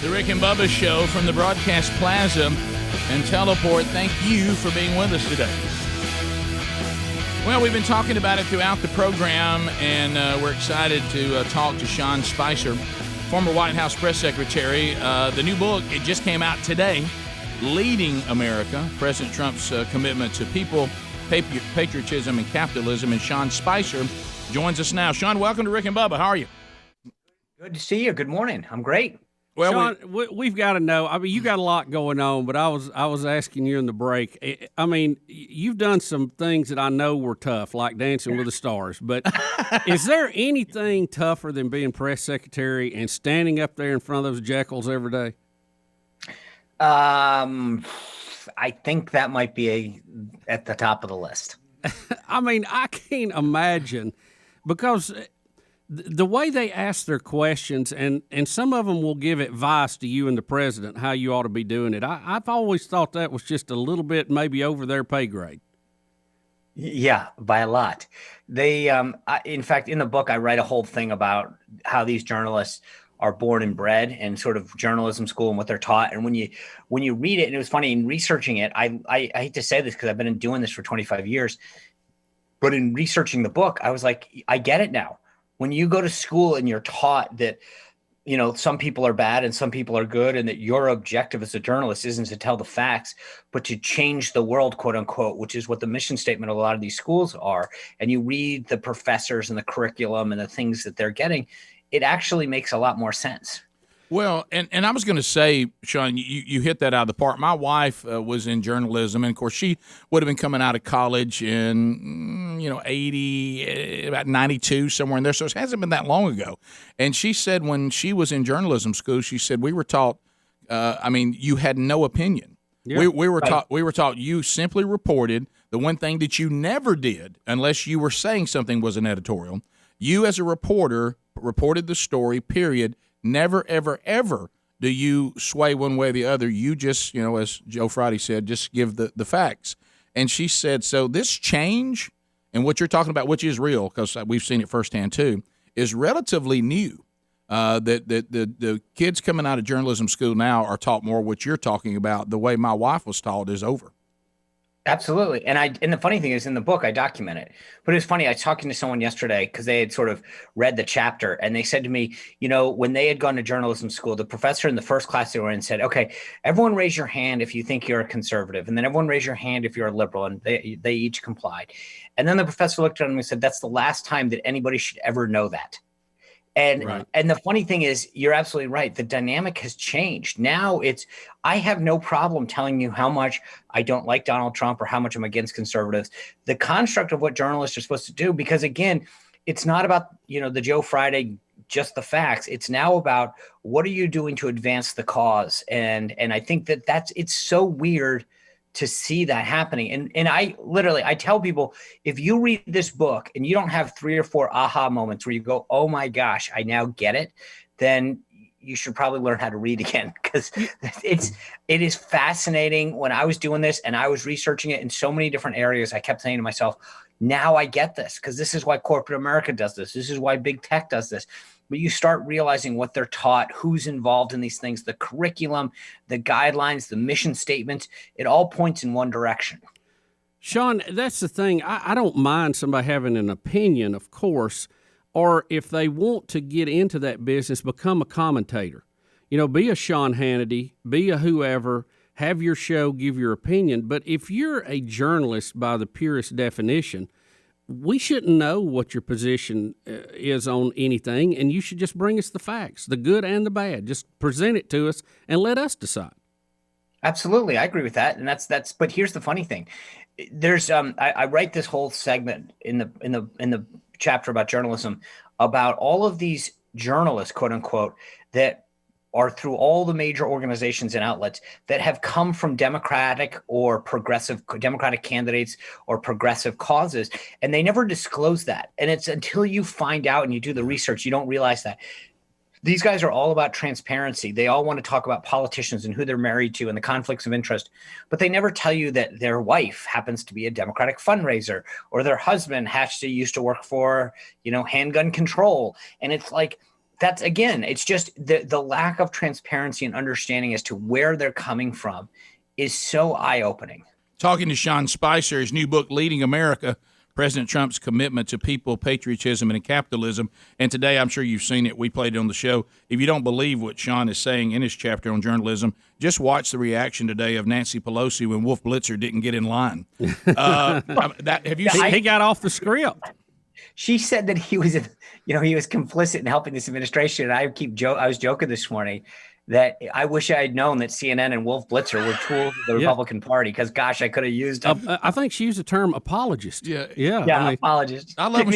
The Rick and Bubba Show from the Broadcast Plaza and Teleport. Thank you for being with us today. Well, we've been talking about it throughout the program, and we're excited to talk to Sean Spicer, former White House press secretary. The new book, it just came out today, Leading America, President Trump's commitment to people, patriotism, and capitalism. And Sean Spicer joins us now. Sean, welcome to Rick and Bubba. How are you? Good to see you. Good morning. I'm great. Well, Sean, we've got to know. I mean, you got a lot going on, but I was asking you in the break. I mean, you've done some things that I know were tough, like Dancing with the Stars. But is there anything tougher than being press secretary and standing up there in front of those jackals every day? I think that might be at the top of the list. I mean, I can't imagine, because the way they ask their questions, and some of them will give advice to you and the president how you ought to be doing it. I've always thought that was just a little bit maybe over their pay grade. Yeah, by a lot. They, in fact, in the book, I write a whole thing about how these journalists are born and bred and sort of journalism school and what they're taught. And when you read it, and it was funny in researching it, I hate to say this because I've been doing this for 25 years, but in researching the book, I was like, I get it now. When you go to school and you're taught that, you know, some people are bad and some people are good, and that your objective as a journalist isn't to tell the facts, but to change the world, quote unquote, which is what the mission statement of a lot of these schools are. And you read the professors and the curriculum and the things that they're getting, it actually makes a lot more sense. Well, and I was going to say, Sean, you hit that out of the park. My wife was in journalism, and of course, she would have been coming out of college in, 80, about 92, somewhere in there. So it hasn't been that long ago. And she said when she was in journalism school, she said, we were taught, you had no opinion. Yeah. We were taught you simply reported. The one thing that you never did, unless you were saying something was an editorial, you as a reporter reported the story, period. Never, ever, ever do you sway one way or the other. You just, as Joe Friday said, just give the facts. And she said, so this change, and what you're talking about, which is real, because we've seen it firsthand too, is relatively new. That the kids coming out of journalism school now are taught more what you're talking about. The way my wife was taught is over. Absolutely. And the funny thing is, in the book, I document it. But it was funny. I was talking to someone yesterday because they had sort of read the chapter, and they said to me, when they had gone to journalism school, the professor in the first class they were in said, okay, everyone raise your hand if you think you're a conservative, and then everyone raise your hand if you're a liberal, and they each complied. And then the professor looked at him and said, that's the last time that anybody should ever know that. And right. And the funny thing is, you're absolutely right. The dynamic has changed. Now I have no problem telling you how much I don't like Donald Trump or how much I'm against conservatives. The construct of what journalists are supposed to do, because again, it's not about, the Joe Friday, just the facts. It's now about what are you doing to advance the cause? And I think it's so weird to see that happening. And I tell people, if you read this book and you don't have 3 or 4 aha moments where you go, oh my gosh, I now get it, then you should probably learn how to read again, because it is fascinating. When I was doing this and I was researching it in so many different areas, I kept saying to myself, now I get this, because this is why corporate America does this. This is why big tech does this. But you start realizing what they're taught, who's involved in these things, the curriculum, the guidelines, the mission statements, it all points in one direction. Sean, that's the thing. I don't mind somebody having an opinion, of course, or if they want to get into that business, become a commentator. Be a Sean Hannity, be a whoever, have your show, give your opinion. But if you're a journalist by the purest definition, we shouldn't know what your position is on anything, and you should just bring us the facts, the good and the bad. Just present it to us and let us decide. Absolutely, I agree with that, and that's. But here's the funny thing: there's I write this whole segment in the chapter about journalism about all of these journalists, quote unquote, that are through all the major organizations and outlets that have come from Democratic candidates or progressive causes. And they never disclose that. And it's until you find out and you do the research, you don't realize that. These guys are all about transparency. They all want to talk about politicians and who they're married to and the conflicts of interest, but they never tell you that their wife happens to be a Democratic fundraiser, or their husband used to work for, handgun control. And it's like, that's, again, it's just the lack of transparency and understanding as to where they're coming from is so eye-opening. Talking to Sean Spicer, his new book, Leading America, President Trump's Commitment to People, Patriotism, and Capitalism. And today, I'm sure you've seen it. We played it on the show. If you don't believe what Sean is saying in his chapter on journalism, just watch the reaction today of Nancy Pelosi when Wolf Blitzer didn't get in line. Have you seen? He got off the script. She said that he was complicit in helping this administration. And I was joking this morning that I wish I had known that CNN and Wolf Blitzer were tools of the Republican Party, because, gosh, I could have used them. I think she used the term apologist. Yeah, I mean, apologist. I love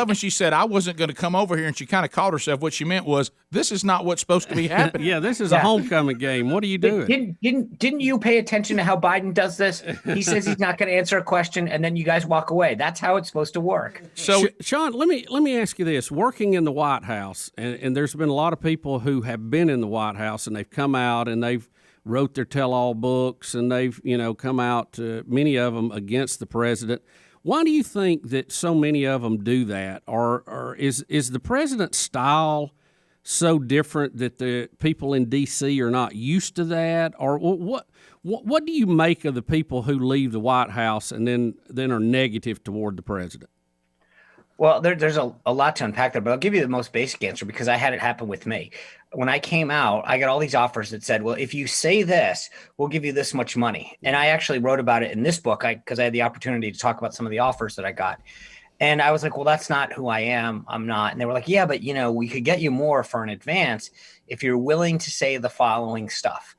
when she said, I wasn't going to come over here, and she kind of called herself. What she meant was, this is not what's supposed to be happening. This is a homecoming game. What are you doing? Didn't you pay attention to how Biden does this? He says he's not going to answer a question, and then you guys walk away. That's how it's supposed to work. So, Sean, let me ask you this. Working in the White House, and there's been a lot of people who have been in the White House, and they've come out and they've wrote their tell-all books, and they've come out, many of them, against the president. Why do you think that so many of them do that? Or is the president's style so different that the people in D.C. are not used to that? Or what do you make of the people who leave the White House and then are negative toward the president? Well, there's a lot to unpack there, but I'll give you the most basic answer because I had it happen with me. When I came out, I got all these offers that said, well, if you say this, we'll give you this much money. And I actually wrote about it in this book because I had the opportunity to talk about some of the offers that I got. And I was like, well, that's not who I am. I'm not. And they were like, yeah, but we could get you more for an advance if you're willing to say the following stuff.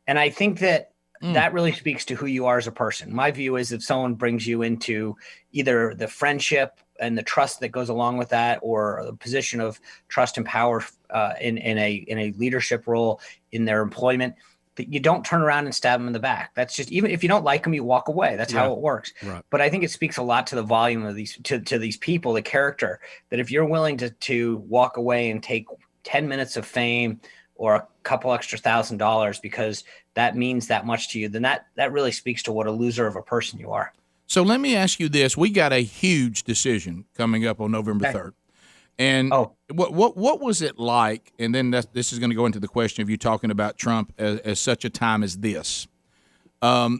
And I think that that really speaks to who you are as a person. My view is if someone brings you into either the friendship and the trust that goes along with that, or a position of trust and power in a leadership role in their employment, that you don't turn around and stab them in the back. That's just, even if you don't like them, you walk away. That's how it works. Right. But I think it speaks a lot to the volume of these, to these people, the character, that if you're willing to walk away and take 10 minutes of fame or a couple extra $1,000 because that means that much to you, then that really speaks to what a loser of a person you are. So let me ask you this. We got a huge decision coming up on November 3rd. And what was it like? And then this is going to go into the question of you talking about Trump as such a time as this. We're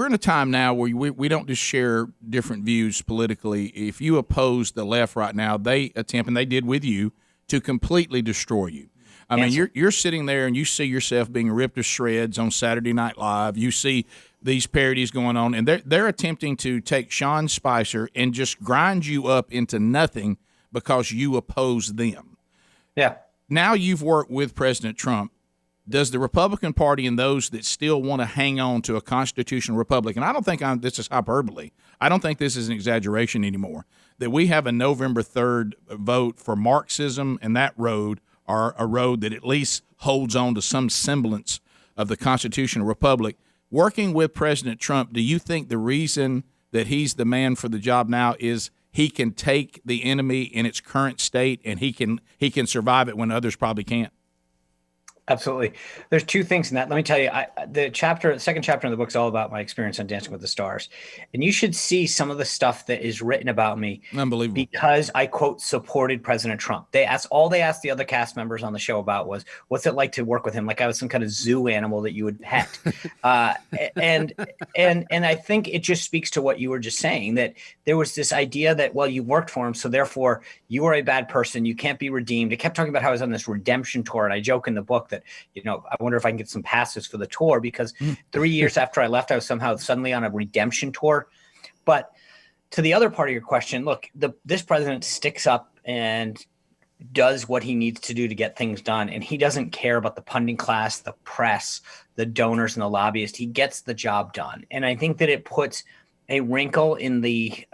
in a time now where we don't just share different views politically. If you oppose the left right now, they attempt, and they did with you, to completely destroy you. I mean, you're sitting there and you see yourself being ripped to shreds on Saturday Night Live. You see these parodies going on, and they're attempting to take Sean Spicer and just grind you up into nothing because you oppose them. Yeah. Now you've worked with President Trump. Does the Republican Party and those that still want to hang on to a constitutional republic, and I don't think this is hyperbole, I don't think this is an exaggeration anymore, that we have a November 3rd vote for Marxism, and that road, or a road that at least holds on to some semblance of the constitutional republic. Working with President Trump, do you think the reason that he's the man for the job now is he can take the enemy in its current state and he can survive it when others probably can't? Absolutely. There's two things in that. Let me tell you, the second chapter in the book is all about my experience on Dancing with the Stars. And you should see some of the stuff that is written about me. Unbelievable. Because I, quote, supported President Trump. All they asked the other cast members on the show about was, what's it like to work with him? Like I was some kind of zoo animal that you would pet. And I think it just speaks to what you were just saying, that there was this idea that, well, you worked for him, so therefore you are a bad person. You can't be redeemed. I kept talking about how I was on this redemption tour. And I joke in the book that, I wonder if I can get some passes for the tour, because 3 years after I left, I was somehow suddenly on a redemption tour. But to the other part of your question, look, this president sticks up and does what he needs to do to get things done. And he doesn't care about the pundit class, the press, the donors, and the lobbyists. He gets the job done. And I think that it puts a wrinkle in the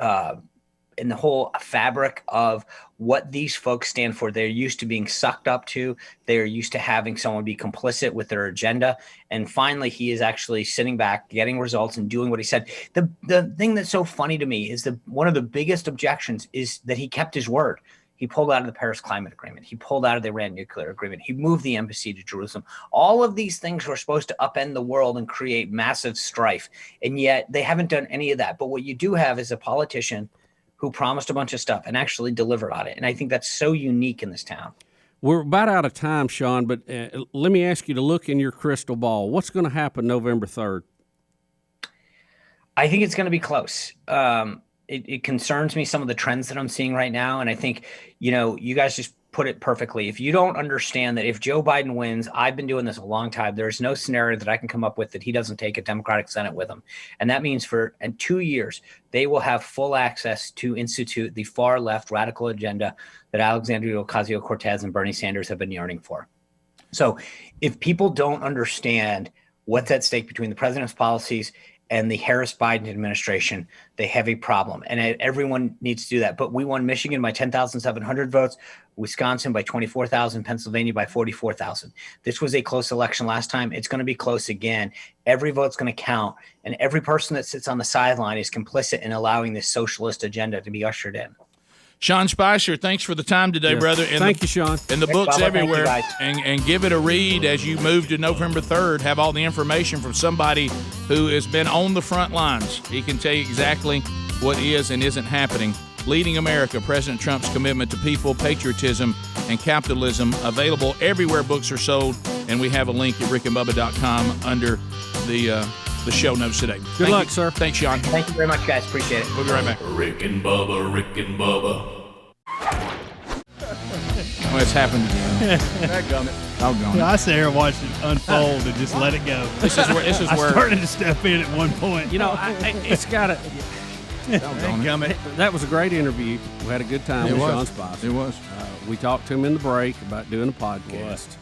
whole fabric of what these folks stand for. They're used to being sucked up to. They're used to having someone be complicit with their agenda. And finally, he is actually sitting back, getting results, and doing what he said. The thing that's so funny to me is one of the biggest objections is that he kept his word. He pulled out of the Paris Climate Agreement. He pulled out of the Iran nuclear agreement. He moved the embassy to Jerusalem. All of these things were supposed to upend the world and create massive strife. And yet they haven't done any of that. But what you do have is a politician who promised a bunch of stuff and actually delivered on it. And I think that's so unique in this town. We're about out of time, Sean, but let me ask you to look in your crystal ball. What's going to happen November 3rd? I think it's going to be close. It concerns me, some of the trends that I'm seeing right now. And I think, you guys just put it perfectly. If you don't understand that if Joe Biden wins, I've been doing this a long time, there's no scenario that I can come up with that he doesn't take a Democratic Senate with him. And that means in 2 years, they will have full access to institute the far left radical agenda that Alexandria Ocasio-Cortez and Bernie Sanders have been yearning for. So if people don't understand what's at stake between the president's policies and the Harris-Biden administration, they have a problem. And everyone needs to do that. But we won Michigan by 10,700 votes, Wisconsin by 24,000, Pennsylvania by 44,000. This was a close election last time. It's going to be close again. Every vote's going to count. And every person that sits on the sideline is complicit in allowing this socialist agenda to be ushered in. Sean Spicer, thanks for the time today, brother. And Thank you, Sean. And the books Bubba, everywhere. thank you, and give it a read as you move to November 3rd. Have all the information from somebody who has been on the front lines. He can tell you exactly what is and isn't happening. Leading America, President Trump's commitment to people, patriotism, and capitalism. Available everywhere books are sold. And we have a link at rickandbubba.com under the show notes today. Good luck, sir. Thanks, Sean. Thank you very much, guys. Appreciate it. We'll be right back. Rick and Bubba, Rick and Bubba. Oh, it's happened again. Doggone it. I sat here and watched it unfold and just let it go. This is I where started to step in at one point. It's got to. That was a great interview. We had a good time with Sean Spicer. It was. We talked to him in the break about doing a podcast.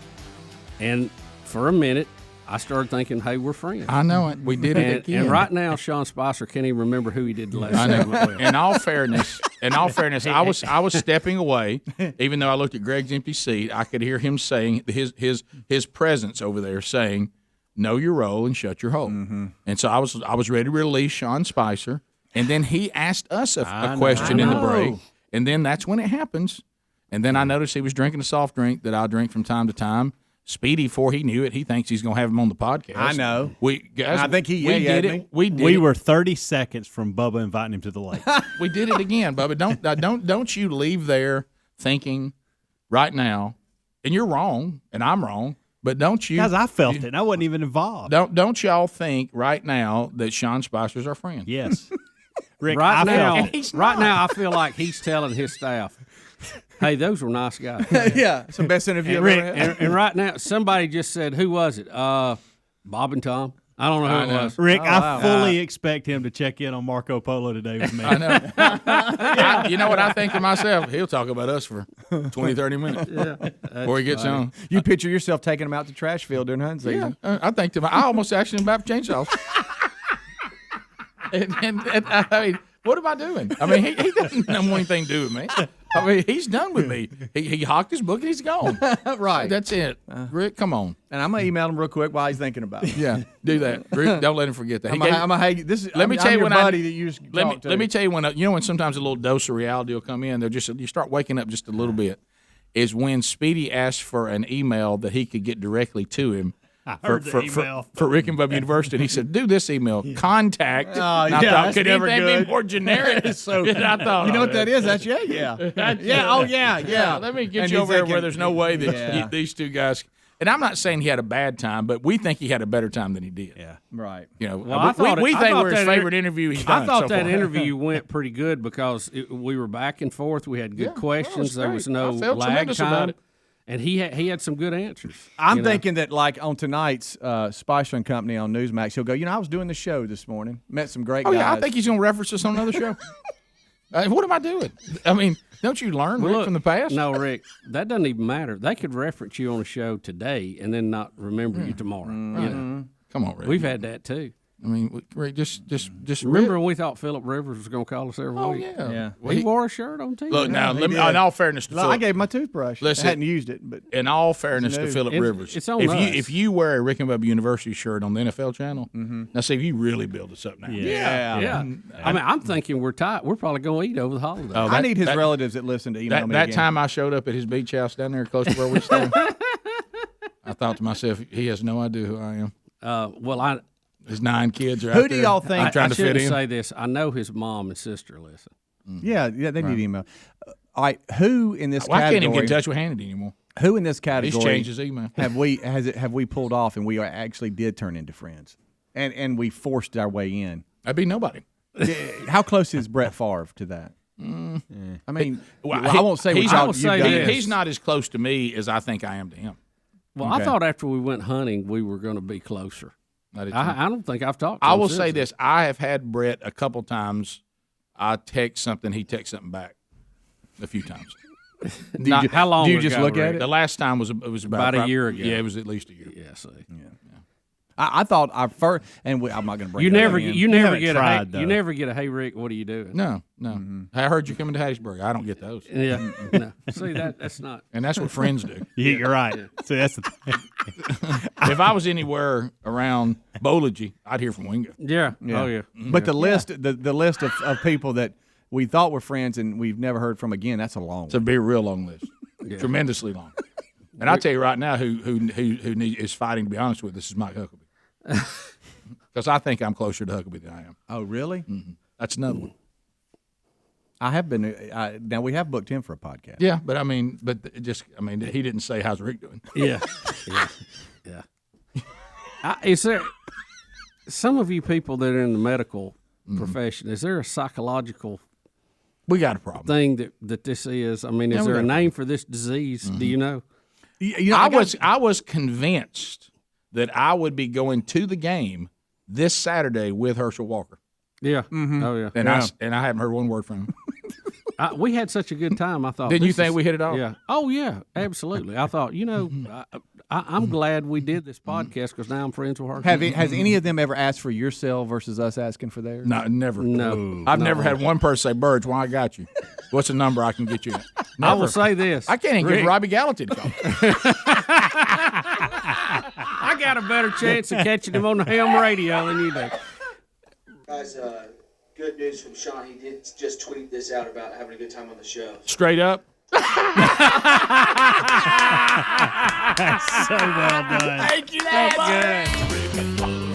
And for a minute, I started thinking, hey, we're friends. I know it. We did it again. And right now, Sean Spicer can't even remember who he did the last I know. time. In all fairness, I was stepping away, even though I looked at Greg's empty seat. I could hear him saying his presence over there saying, "Know your role and shut your hole." Mm-hmm. And so I was ready to release Sean Spicer, and then he asked us a question in the break, and then that's when it happens. And then I noticed he was drinking a soft drink that I drink from time to time. Speedy, before he knew it, he thinks he's going to have him on the podcast. I know. I think he we did me. it. We were 30 seconds from Bubba inviting him to the lake. We did it again, Bubba. Don't you leave there thinking right now, and you're wrong, and I'm wrong. But don't you? Guys, I felt it. And I wasn't even involved. Don't y'all think right now that Sean Spicer's our friend? Yes. Rick, Right now, not. I feel like he's telling his staff, hey, those were nice guys. Yeah, it's the best interview I've Rick, ever had. and right now, somebody just said, who was it? Bob and Tom? I don't know who it was. Rick, Oh, wow. I fully expect him to check in on Marco Polo today with me. I know. You know what I think to myself? He'll talk about us for 20, 30 minutes before he gets on. You picture yourself taking him out to trash field during hunting season. I think I almost asked him about chainsaws. and I mean, what am I doing? I mean, he doesn't have anything to do with me. I mean, he's done with me. He hocked his book and he's gone. Right. That's it. Rick, come on. And I'm going to email him real quick while he's thinking about it. Yeah, do that. Rick, don't let him forget that. Let me tell you your when buddy that you just talked to. let me tell you when when sometimes a little dose of reality will come in. You start waking up just a little bit. Is when Speedy asked for an email that he could get directly to him. For Rick and Bubba University, and he said, "Do this email contact." Oh, yeah, that's could never anything good. be more generic? So I thought, you know what that is? That's yeah. Yeah. Oh yeah. Let me get And you he's over there thinking, where there's no way that these two guys. And I'm not saying he had a bad time, but we think he had a better time than he did. Yeah. Right. You know, Well, I thought we I think thought we're his that favorite interview he's done. I thought so that far. interview went pretty good because we were back and forth. We had good questions. There was great. no I felt lag tremendous about time. it. And he had some good answers. I'm thinking that like on tonight's Spicer and Company on Newsmax, he'll go, I was doing the show this morning. Met some great guys. Yeah, I think he's going to reference us on another show. What am I doing? I mean, don't you learn Rick, from the past? No, Rick, that doesn't even matter. They could reference you on a show today and then not remember you tomorrow. You know? Come on, Rick. We've had that too. I mean, Rick, just Remember Rick. when we thought Philip Rivers was going to call us every Oh week? yeah. Yeah. He wore a shirt on TV. Look now. he In did. all fairness to I Philip, gave him my toothbrush. Listen. I hadn't used it, but in all fairness to Philip It's- Rivers, it's on if us. if you wear a Rick and Bubba University shirt on the NFL channel, now see if you really build us up now. Yeah. I mean, I'm thinking we're tight. We're probably going to eat over the holidays. Oh, I need his relatives that listen to email me That again. time I showed up at his beach house down there close to where we stay, I thought to myself, he has no idea who I am. Well, His 9 kids are out Who do there. y'all think- I'm trying I to fit shouldn't in. say this. I know his mom and sister listen. Yeah, they need email. All right, who in this Well, I category? can't even get in touch with Hannity anymore. Who in this category He's changed his email. have we pulled off and we actually did turn into friends, and we forced our way in? That'd be nobody. How close is Brett Favre to that? I mean, Well, I won't say what he's, y'all, I will you've say done. this. he's not as close to me as I think I am to him. Well, Okay. I thought after we went hunting, we were going to be closer. I did too. I don't think I've talked to I him will since say then. this: I have had Brett a couple times. I text something, he texts something back. A few times. Not- How long Do you ago, just look at Rick? it? The last time was About a year ago. Yeah, it was at least a year. Yeah, see. I thought our first, and I'm not going to bring You that never, up again. you never haven't get tried, a hey, though. you never get a hey Rick, what are you doing? No. I heard you coming to Hattiesburg. I don't get those, Yeah, no. See that's not. and that's what friends do. Yeah, you're right. See, that's the thing. If I was anywhere around Bowlage, I'd hear from Wingo. Yeah. Yeah. Oh yeah. But the list, the list of people that we thought were friends and we've never heard from again, that's a long It's a big, real long list, tremendously long. And I'll tell you right now, who is fighting to be honest with us is Mike Huckabee, because I think I'm closer to Huckabee than I am. Oh, really? That's another one. I have been. Now we have booked him for a podcast. Yeah, but he didn't say how's Rick doing. Yeah. Is there some of you people that are in the medical profession? Is there a psychological We got a problem. thing that this is? I mean, is we there got a a name for this disease? Do you know? You know, I was convinced that I would be going to the game this Saturday with Herschel Walker, Yeah. Oh yeah. and I haven't heard one word from him. We had such a good time. I thought. Didn't you this think is- we hit it off? Yeah. Oh yeah. Absolutely. I thought. I'm glad we did this podcast because now I'm friends with her. has any of them ever asked for your cell versus us asking for theirs? No, never. No. I've never had one person say, "Burge, why I got you? What's the number I can get you?" At? I will Never. say this. I can't even Rick, get Robbie Gallatin to call. I got a better chance of catching him on the ham radio than you do. Guys, good news from Sean. He did just tweet this out about having a good time on the show. Straight up. So well done. Thank you. Good. Rick and Bubba.